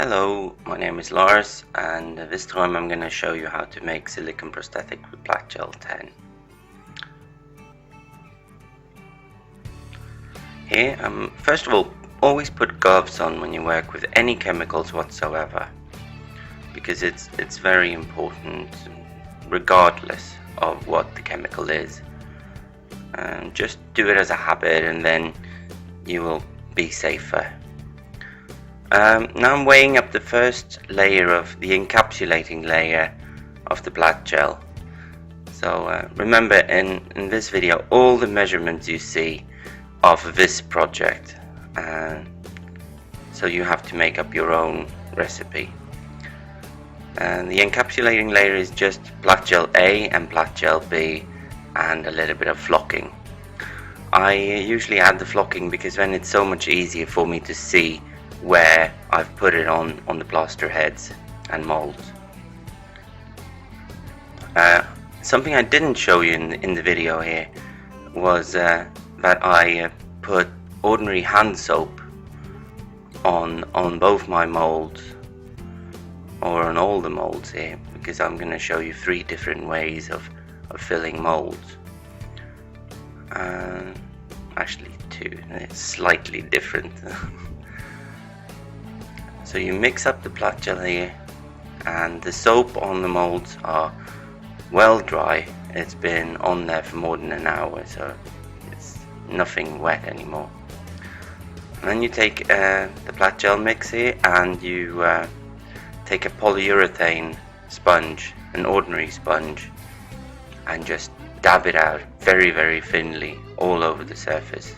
Hello, my name is Lars, and this time I'm going to show you how to make silicone prosthetic with black gel 10. Here, first of all, always put gloves on when you work with any chemicals whatsoever, because it's very important regardless of what the chemical is. Just do it as a habit and then you will be safer. Now I'm weighing up the first layer of the encapsulating layer of the black gel. So remember, in this video all the measurements you see of this project, so you have to make up your own recipe. And the encapsulating layer is just black gel A and black gel B and a little bit of flocking. I usually add the flocking because then it's so much easier for me to see where I've put it on the plaster heads and molds. Something I didn't show you in the video here was that I put ordinary hand soap on both my molds, or on all the molds here, because I'm going to show you 3 different ways of filling molds. Actually 2, it's slightly different. So you mix up the black gel here, and the soap on the molds are well dry. It's been on there for more than an hour, so it's nothing wet anymore. And then you take the black gel mix here, and you take a polyurethane sponge, an ordinary sponge, and just dab it out very, very thinly all over the surface.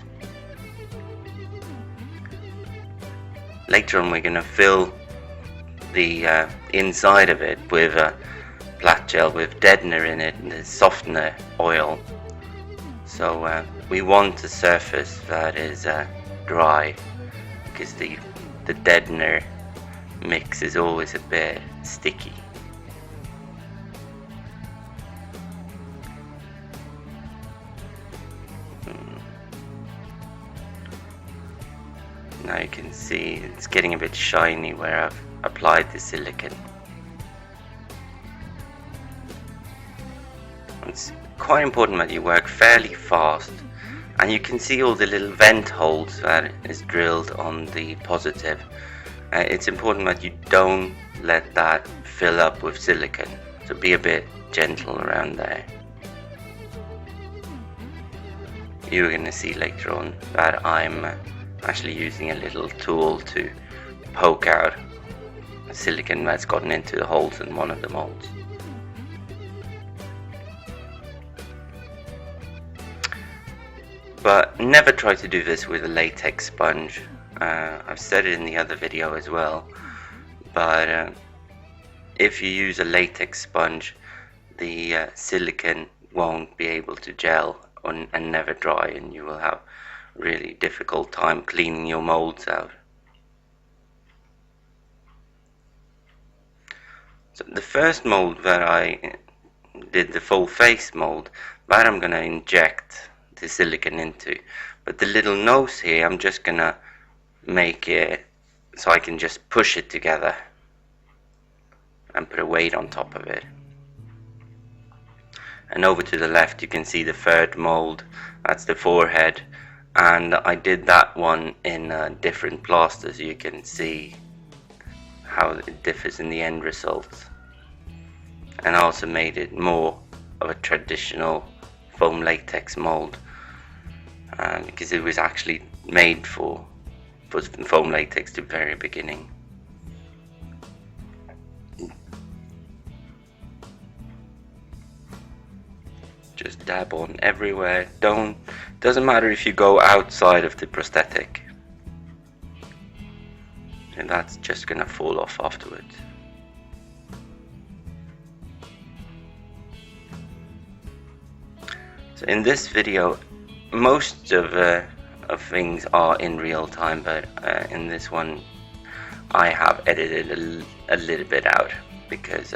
Later on we're going to fill the inside of it with black gel with deadener in it and the softener oil. So we want a surface that is dry, because the deadener mix is always a bit sticky. Now you can see it's getting a bit shiny where I've applied the silicone. It's quite important that you work fairly fast, and you can see all the little vent holes that is drilled on the positive. It's important that you don't let that fill up with silicone, so be a bit gentle around there. You're going to see later on that I'm actually using a little tool to poke out silicone that's gotten into the holes in one of the molds. But never try to do this with a latex sponge. I've said it in the other video as well, but if you use a latex sponge, the silicone won't be able to gel and never dry, and you will have really difficult time cleaning your molds out. So the first mold that I did, the full face mold, that I'm going to inject the silicone into, but the little nose here I'm just going to make it so I can just push it together and put a weight on top of it. And over to the left you can see the third mold, that's the forehead. And I did that one in different plasters, so you can see how it differs in the end result. And I also made it more of a traditional foam latex mold, because it was actually made for foam latex to the very beginning. Just dab on everywhere. Doesn't matter if you go outside of the prosthetic, and that's just gonna fall off afterwards. So in this video, most of things are in real time, but in this one I have edited a little bit out, because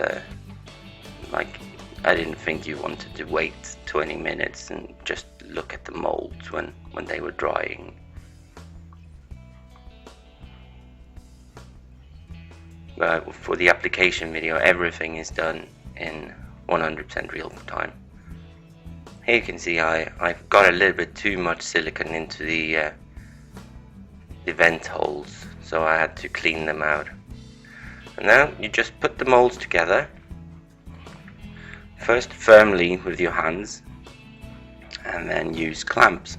I didn't think you wanted to wait 20 minutes and just look at the molds when they were drying. but for the application video everything is done in 100% real time. Here you can see I've got a little bit too much silicone into the vent holes, so I had to clean them out. And now you just put the molds together, first firmly with your hands and then use clamps.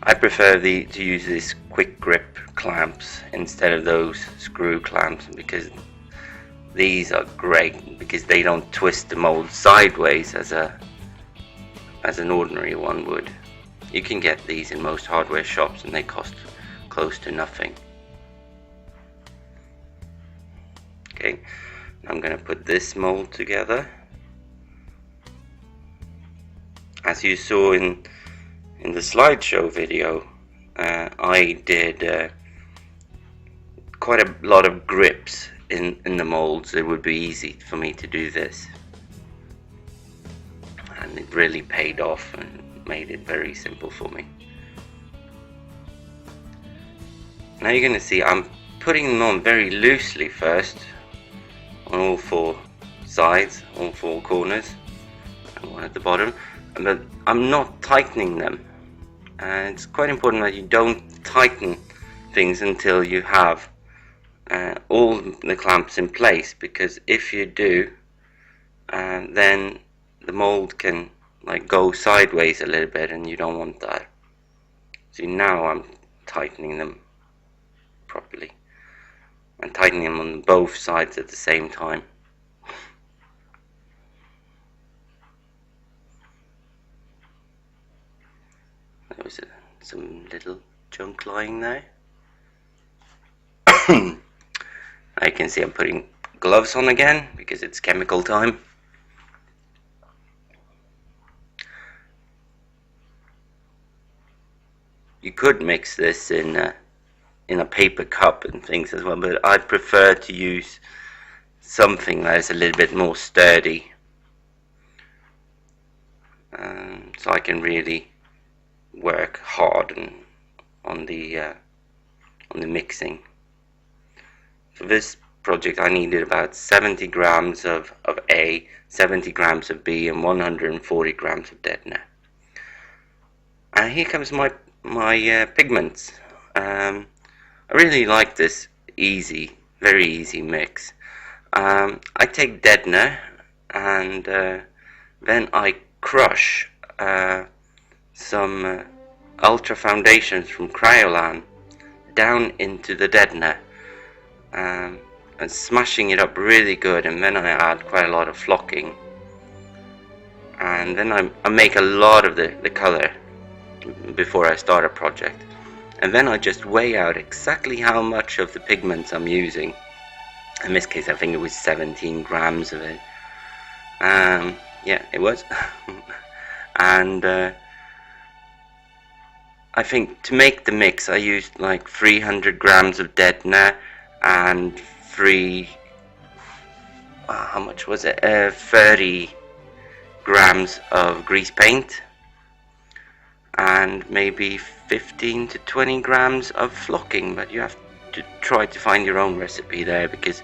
I prefer to use these quick grip clamps instead of those screw clamps, because these are great because they don't twist the mold sideways as an ordinary one would. You can get these in most hardware shops and they cost close to nothing. Okay, I'm going to put this mold together. As you saw in the slideshow video, I did quite a lot of grips in the molds. It would be easy for me to do this, and it really paid off and made it very simple for me. Now you're going to see I'm putting them on very loosely first on all four sides, all four corners, and one at the bottom, but I'm not tightening them. It's quite important that you don't tighten things until you have all the clamps in place, because if you do, then the mold can go sideways a little bit, and you don't want that. See, now I'm tightening them properly and tightening them on both sides at the same time. There was some little junk lying there. I can see I'm putting gloves on again because it's chemical time. You could mix this in a paper cup and things as well, but I prefer to use something that is a little bit more sturdy, so I can really work hard on the mixing. For this project I needed about 70 grams of A, 70 grams of B, and 140 grams of deadener. And here comes my pigments. I really like this very easy mix. I take deadener and then I crush some ultra foundations from Cryolan down into the deadener, and smashing it up really good, and then I add quite a lot of flocking, and then I make a lot of the color before I start a project, and then I just weigh out exactly how much of the pigments I'm using. In this case I think it was 17 grams of it. Yeah, it was. And I think to make the mix I used 300 grams of deadener and how much was it? 30 grams of grease paint, and maybe 15 to 20 grams of flocking, but you have to try to find your own recipe there, because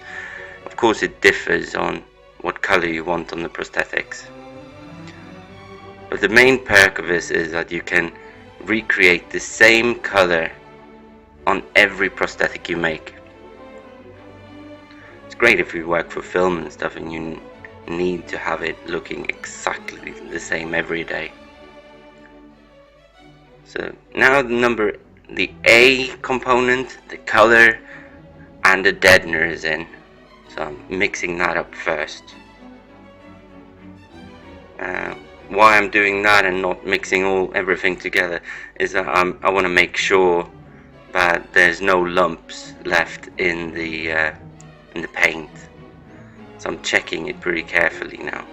of course it differs on what color you want on the prosthetics. But the main perk of this is that you can recreate the same color on every prosthetic you make. It's great if you work for film and stuff and you need to have it looking exactly the same every day. So now the A component, the color, and the deadener is in. So I'm mixing that up first. Why I'm doing that and not mixing everything together is that I want to make sure that there's no lumps left in the paint. So I'm checking it pretty carefully now.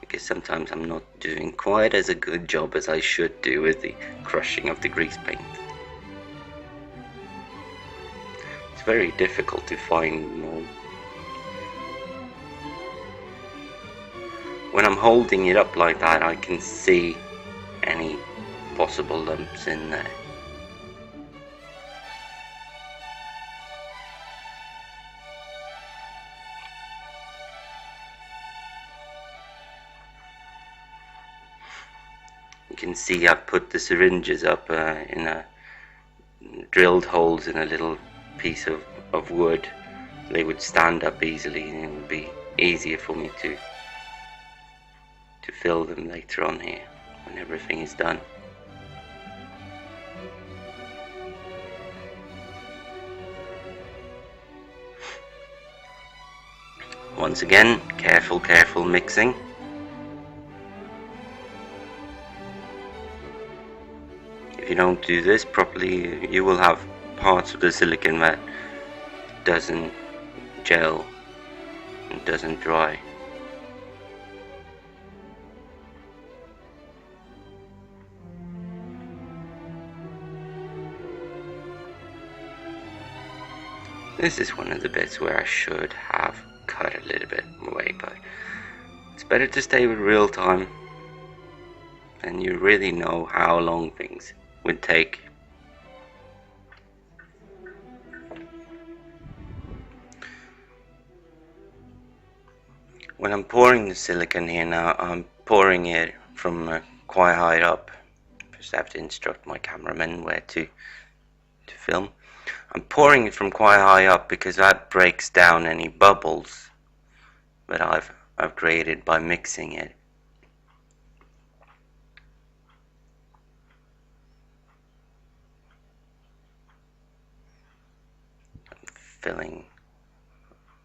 Because sometimes I'm not doing quite as a good job as I should do with the crushing of the grease paint. It's very difficult to find mold. When I'm holding it up like that, I can see any possible lumps in there. You can see I've put the syringes up in a drilled holes in a little piece of wood. They would stand up easily, and it would be easier for me to fill them later on here when everything is done. Once again, careful mixing. If you don't do this properly, you will have parts of the silicone that doesn't gel and doesn't dry. This is one of the bits where I should have cut a little bit away, but it's better to stay with real time, and you really know how long things would take. When I'm pouring the silicone here now, I'm pouring it from quite high up. Just have to instruct my cameraman where to film. I'm pouring it from quite high up because that breaks down any bubbles that I've created by mixing it. I'm filling.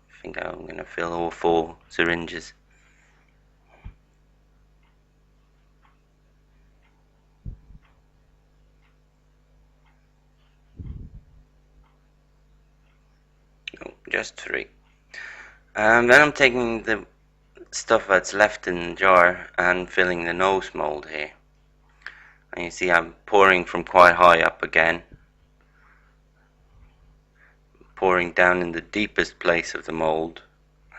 I think I'm going to fill all 4 syringes. No, just 3. Then I'm taking the stuff that's left in the jar and filling the nose mold here. And you see I'm pouring from quite high up again. Pouring down in the deepest place of the mold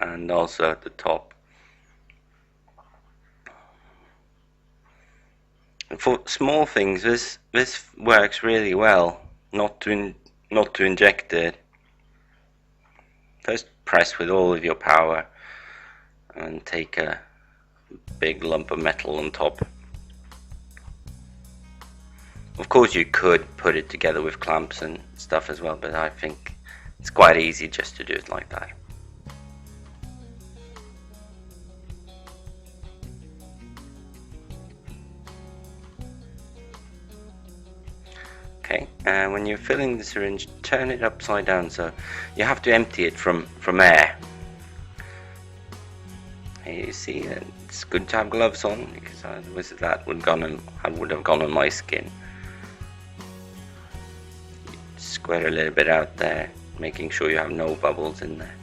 and also at the top. And for small things, this works really well. Not to inject it. First press with all of your power and take a big lump of metal on top. Of course you could put it together with clamps and stuff as well, but I think it's quite easy just to do it like that. Okay, and when you're filling the syringe, turn it upside down, so you have to empty it from air. Here you see it's good to have gloves on, because otherwise that would have gone on my skin. Square a little bit out there, making sure you have no bubbles in there.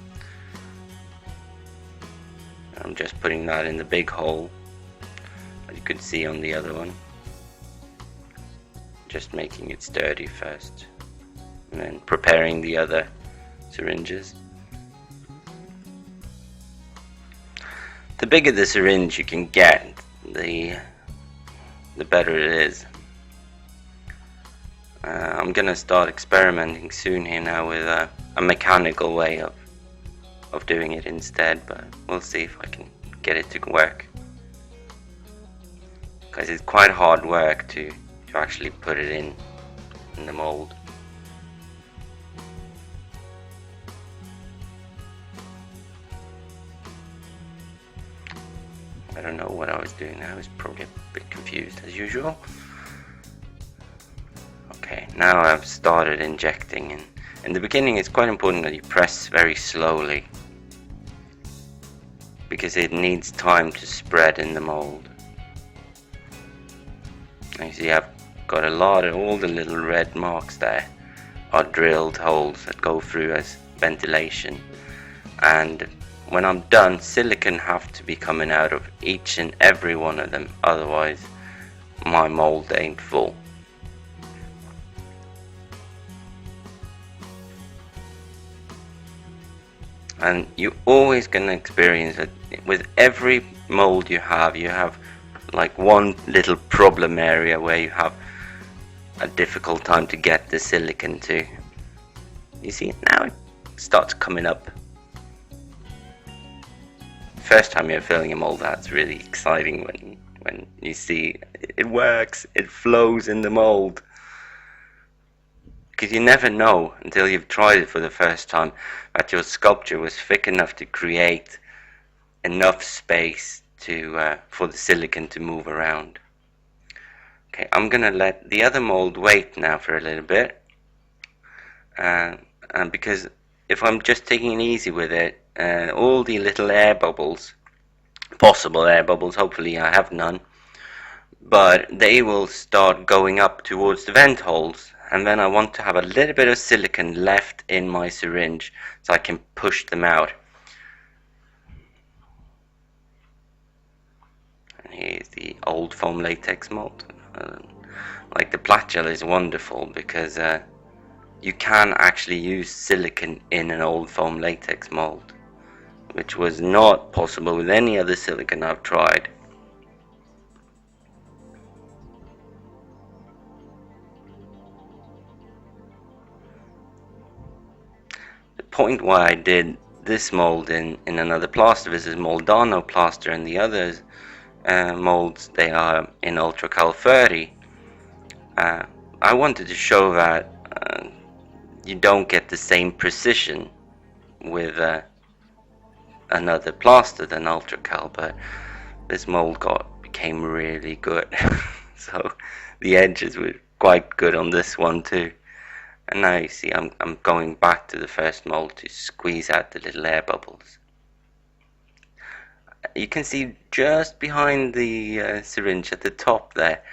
I'm just putting that in the big hole, as you could see on the other one. Just making it sturdy first, and then preparing the other syringes. The bigger the syringe you can get, the better it is. I'm gonna start experimenting soon here now with a mechanical way of doing it instead, but we'll see if I can get it to work, because it's quite hard work to actually put it in the mold. I don't know what I was doing now. I was probably a bit confused as usual. Okay, now I've started injecting, and in the beginning it's quite important that you press very slowly, because it needs time to spread in the mold. And you see I've got all the little red marks there are drilled holes that go through as ventilation, and when I'm done, silicone have to be coming out of each and every one of them, otherwise my mold ain't full. And you're always going to experience that with every mold you have like one little problem area where you have a difficult time to get the silicone to. You see it now, it starts coming up. First time you're filling a mold, that's really exciting when you see it works, it flows in the mold. Because you never know until you've tried it for the first time that your sculpture was thick enough to create enough space for the silicone to move around. Okay, I'm gonna let the other mold wait now for a little bit, and because if I'm just taking it easy with it, all the little air bubbles, possible air bubbles, hopefully I have none, but they will start going up towards the vent holes, and then I want to have a little bit of silicone left in my syringe so I can push them out. And here's the old foam latex mold. Like the plaster is wonderful because you can actually use silicone in an old foam latex mold, which was not possible with any other silicone I've tried. The point why I did this mold in another plaster, this is Moldano plaster, and the others molds, they are in Ultracal 30. I wanted to show that you don't get the same precision with another plaster than Ultracal, but this mold became really good. So the edges were quite good on this one too. And now you see I'm going back to the first mold to squeeze out the little air bubbles. You can see just behind the syringe at the top there,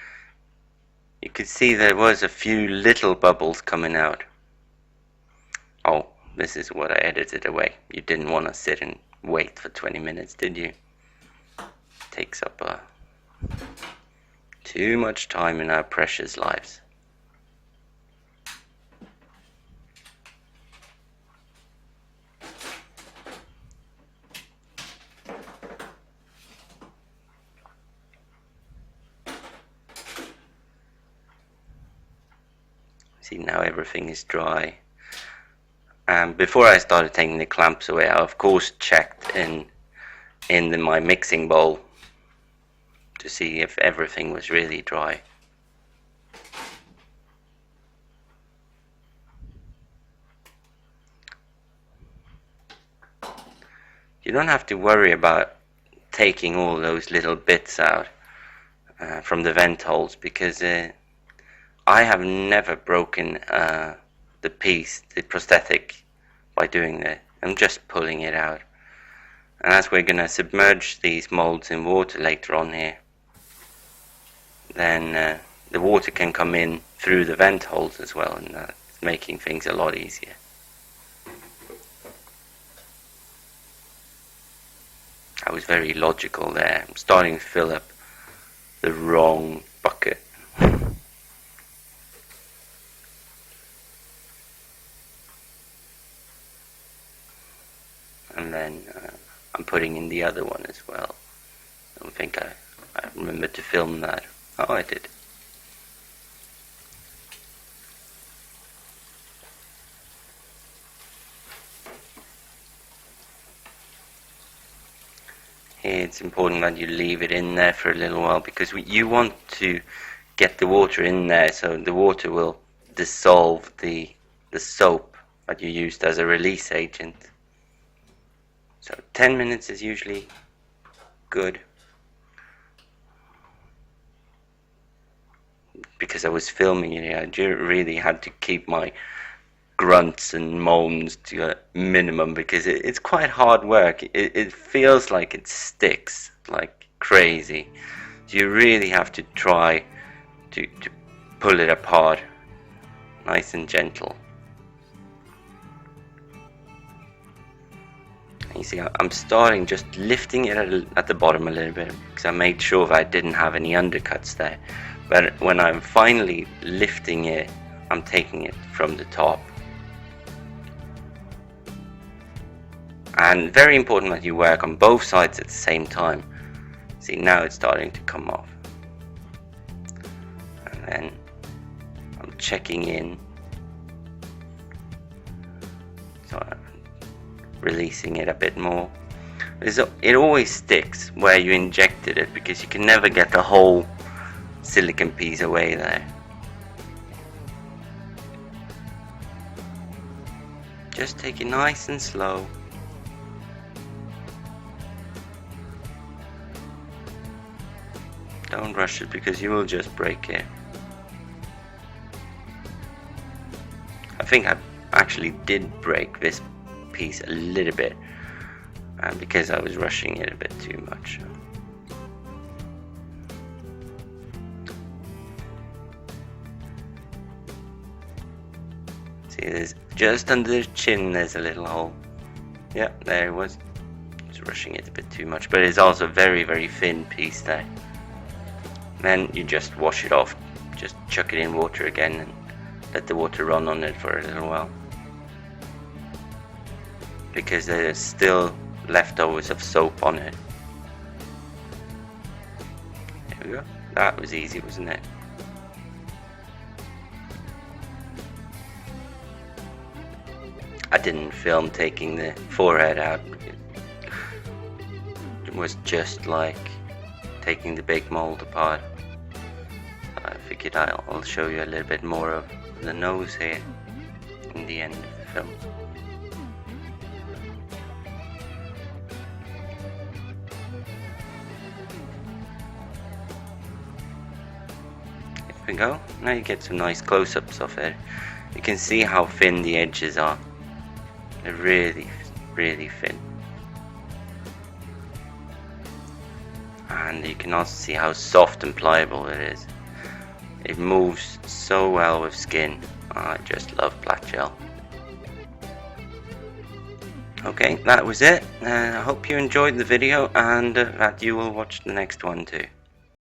you could see there was a few little bubbles coming out. Oh, this is what I edited away. You didn't want to sit and wait for 20 minutes, did you? Takes up too much time in our precious lives. See, now everything is dry. Before I started taking the clamps away, I of course checked in my mixing bowl to see if everything was really dry. You don't have to worry about taking all those little bits out from the vent holes, because I have never broken the piece, the prosthetic, by doing that. I'm just pulling it out. And as we're going to submerge these molds in water later on here, then the water can come in through the vent holes as well, and it's making things a lot easier. I was very logical there. I'm starting to fill up the wrong bucket. And then I'm putting in the other one as well. I don't think I remembered to film that. Oh, I did. Here it's important that you leave it in there for a little while, because you want to get the water in there so the water will dissolve the soap that you used as a release agent. So 10 minutes is usually good. Because I was filming it, I really had to keep my grunts and moans to a minimum, because it's quite hard work. It feels like it sticks like crazy. So you really have to try to pull it apart, nice and gentle. You see, I'm starting just lifting it at the bottom a little bit, because I made sure that I didn't have any undercuts there. But when I'm finally lifting it, I'm taking it from the top. And very important that you work on both sides at the same time. See, now it's starting to come off. and then I'm checking in, so I'm releasing it a bit more. It always sticks where you injected it, because you can never get the whole silicone piece away there. Just take it nice and slow. Don't rush it, because you will just break it. I think I actually did break this piece a little bit, because I was rushing it a bit too much. See, there's just under the chin, there's a little hole. Yeah, there it was. I was rushing it a bit too much, but it's also a very, very thin piece there. Then you just wash it off. Just chuck it in water again and let the water run on it for a little while, because there's still leftovers of soap on it. There we go. That was easy, wasn't it? I didn't film taking the forehead out. It was just like taking the big mold apart. I figured I'll show you a little bit more of the nose here in the end of the film. There we go. Now you get some nice close-ups of it. You can see how thin the edges are. They're really, really thin. And you can also see how soft and pliable it is. It moves so well with skin. I just love black gel. Okay, that was it. I hope you enjoyed the video, and that you will watch the next one too.